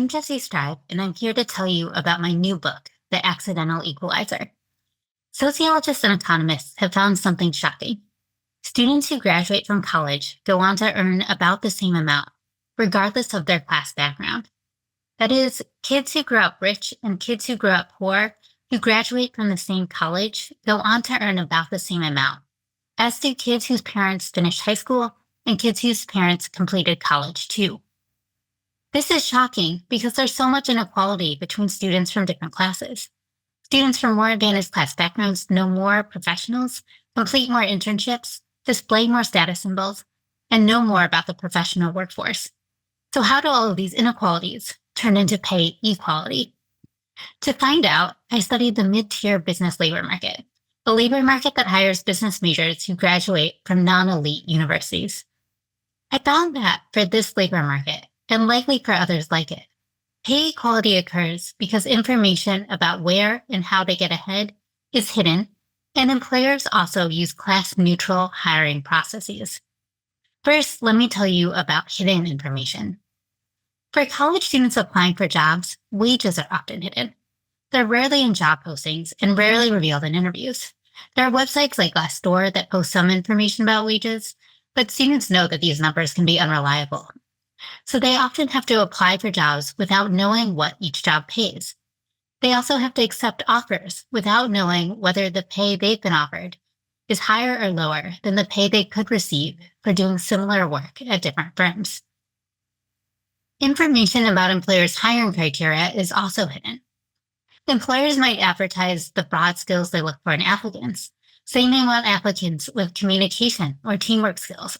Jessi Streib, and I'm here to tell you about my new book, The Accidental Equalizer. Sociologists and economists have found something shocking. Students who graduate from college go on to earn about the same amount, regardless of their class background. That is, kids who grew up rich and kids who grew up poor who graduate from the same college go on to earn about the same amount, as do kids whose parents finished high school and kids whose parents completed college too. This is shocking because there's so much inequality between students from different classes. Students from more advantaged class backgrounds know more professionals, complete more internships, display more status symbols, and know more about the professional workforce. So how do all of these inequalities turn into pay equality? To find out, I studied the mid-tier business labor market, a labor market that hires business majors who graduate from non-elite universities. I found that for this labor market, and likely for others like it, pay equality occurs because information about where and how to get ahead is hidden, and employers also use class-neutral hiring processes. First, let me tell you about hidden information. For college students applying for jobs, wages are often hidden. They're rarely in job postings and rarely revealed in interviews. There are websites like Glassdoor that post some information about wages, but students know that these numbers can be unreliable. So they often have to apply for jobs without knowing what each job pays. They also have to accept offers without knowing whether the pay they've been offered is higher or lower than the pay they could receive for doing similar work at different firms. Information about employers' hiring criteria is also hidden. Employers might advertise the broad skills they look for in applicants, saying they want applicants with communication or teamwork skills.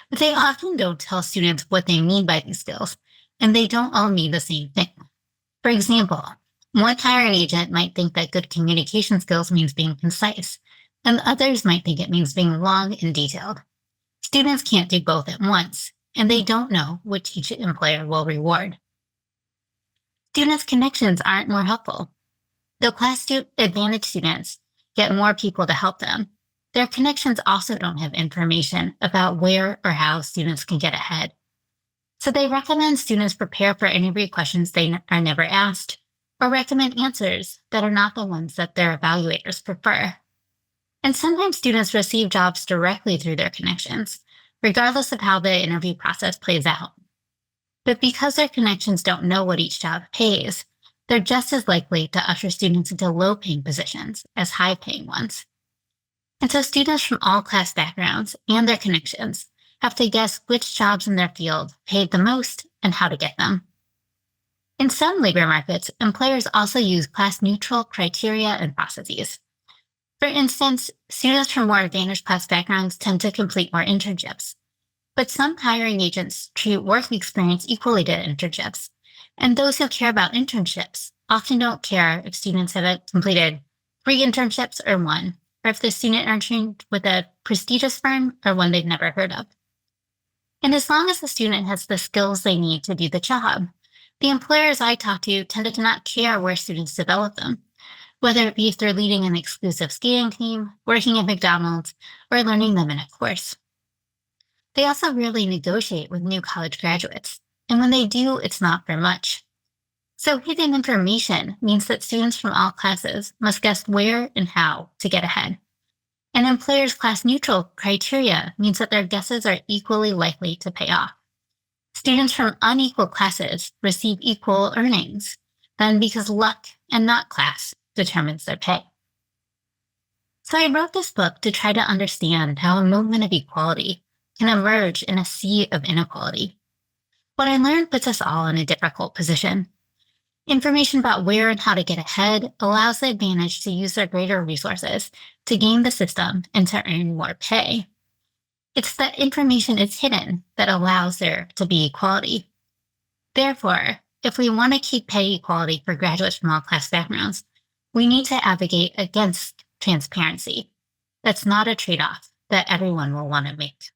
But they often don't tell students what they mean by these skills, and they don't all mean the same thing. For example, one hiring agent might think that good communication skills means being concise, and others might think it means being long and detailed. Students can't do both at once, and they don't know which each employer will reward. Students' connections aren't more helpful. Though advantaged students get more people to help them, their connections also don't have information about where or how students can get ahead. So they recommend students prepare for interview questions they are never asked, or recommend answers that are not the ones that their evaluators prefer. And sometimes students receive jobs directly through their connections, regardless of how the interview process plays out. But because their connections don't know what each job pays, they're just as likely to usher students into low-paying positions as high-paying ones. And so students from all class backgrounds and their connections have to guess which jobs in their field paid the most and how to get them. In some labor markets, employers also use class-neutral criteria and processes. For instance, students from more advantaged class backgrounds tend to complete more internships. But some hiring agents treat work experience equally to internships, and those who care about internships often don't care if students have completed 3 internships or 1, or if the student are trained with a prestigious firm or one they've never heard of. And as long as the student has the skills they need to do the job, the employers I talk to tended to not care where students develop them, whether it be if they're leading an exclusive skiing team, working at McDonald's, or learning them in a course. They also rarely negotiate with new college graduates, and when they do, it's not for much. So hidden information means that students from all classes must guess where and how to get ahead. And employers' class-neutral criteria means that their guesses are equally likely to pay off. Students from unequal classes receive equal earnings, then because luck and not class determines their pay. So I wrote this book to try to understand how a movement of equality can emerge in a sea of inequality. What I learned puts us all in a difficult position. Information about where and how to get ahead allows the advantaged to use their greater resources to game the system and to earn more pay. It's that information is hidden that allows there to be equality. Therefore, if we want to keep pay equality for graduates from all class backgrounds, we need to advocate against transparency. That's not a trade-off that everyone will want to make.